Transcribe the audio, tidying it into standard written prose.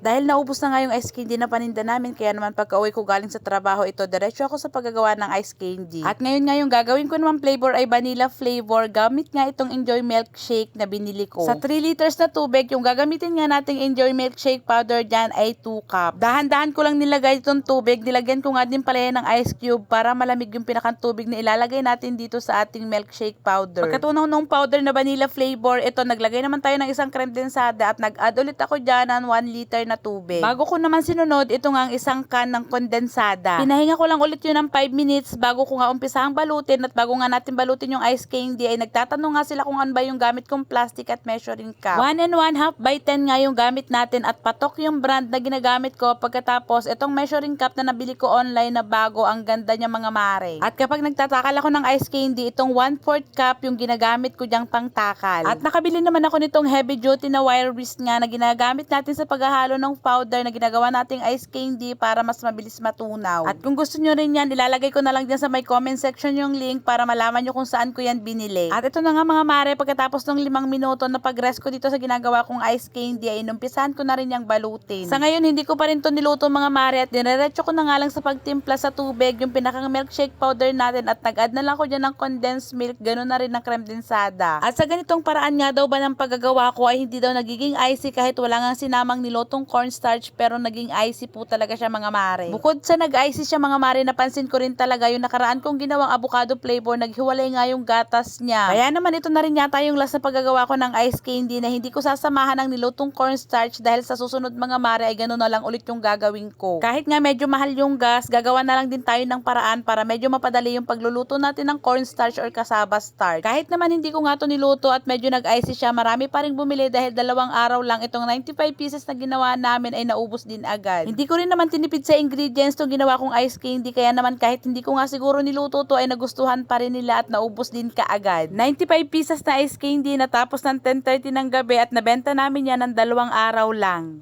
dahil naubos na nga yung ice candy na paninda namin, kaya naman pagka-uwi ko galing sa trabaho, ito diretso ako sa paggagawa ng ice candy. At ngayon nga yung gagawin ko naman flavor ay vanilla flavor gamit nga itong Enjoy milkshake na binili ko. Sa 3 liters na tubig, yung gagamitin nga nating Enjoy milkshake powder dyan ay 2 cup. Dahan-dahan ko lang nilagay itong tubig, nilagyan ko nga din pala yan ng ice cube para malamig yung pinakang tubig na ilalagay natin dito sa ating milkshake powder. Pagkatunaw ng powder na vanilla flavor, ito naglagay naman tayo ng isang creme densada at nag-add ulit ako dyan ng 1 liter na tubig. Bago ko naman sinunod, ito nga ang isang can ng kondensada. Pinahinga ko lang ulit yun ng 5 minutes bago ko nga umpisahang balutin, at bago nga natin balutin yung ice candy ay nagtatanong nga sila kung ano ba yung gamit kong plastic at measuring cup. 1 and 1/2 by 10 nga yung gamit natin at patok yung brand na ginagamit ko. Pagkatapos itong measuring cup na nabili ko online na bago, ang ganda niya mga mare. At kapag nagtatakal ako ng ice candy, itong 1/4 cup yung ginagamit ko diyang pangtakal. At nakabili naman ako nitong heavy duty na wire wrist nga na ginagamit natin sa paghahalo ng powder na ginagawa nating ice candy para mas mabilis matunaw. At kung gusto nyo rin yan, ilalagay ko na lang dyan sa may comment section yung link para malaman nyo kung saan ko yan binili. At ito na nga mga mare, pagkatapos ng 5 minuto na pag-rest ko dito sa ginagawa kong ice candy ay inumpisahan ko na rin yung balutin. Sa ngayon hindi ko pa rin to niluto mga mare at dineretso ko na nga lang sa pagtimpla sa tubig yung pinakang milkshake powder natin at nag-add na lang ko dyan ng condensed milk, ganoon na rin ng creme densada. At sa ganitong paraan nga daw ba ng paggagawa ko ay hindi daw nagiging icy kahit wala nga sinamang nilotong cornstarch, pero naging icy po talaga siya mga mare. Bukod sa nag-icy siya mga mare, napansin ko rin talaga yung nakaraan kong ginawang avocado flavor, naghiwalay nga yung gatas niya. Kaya naman ito na rin yata yung last na paggagawa ko ng ice candy na hindi ko sasamahan ng nilotong cornstarch dahil sa susunod mga mare ay ganoon na lang ulit yung gagawin ko. Kahit nga medyo mahal yung gas, gagawa na lang din tayo ng paraan para medyo mapadali yung pagluluto natin ng cornstarch or cassava starch. Kahit naman hindi ko nga to niluto at medyo nag-icy siya, marami pa rin bumili dahil 2 araw lang itong 95 pieces na ginawa namin ay naubos din agad. Hindi ko rin naman tinipid sa ingredients tong ginawa kong ice candy, kaya naman kahit hindi ko nga siguro niluto to ay nagustuhan pa rin nila at naubos din kaagad. 95 pieces na ice candy natapos ng 10:30 ng gabi at nabenta namin yan ng 2 araw lang.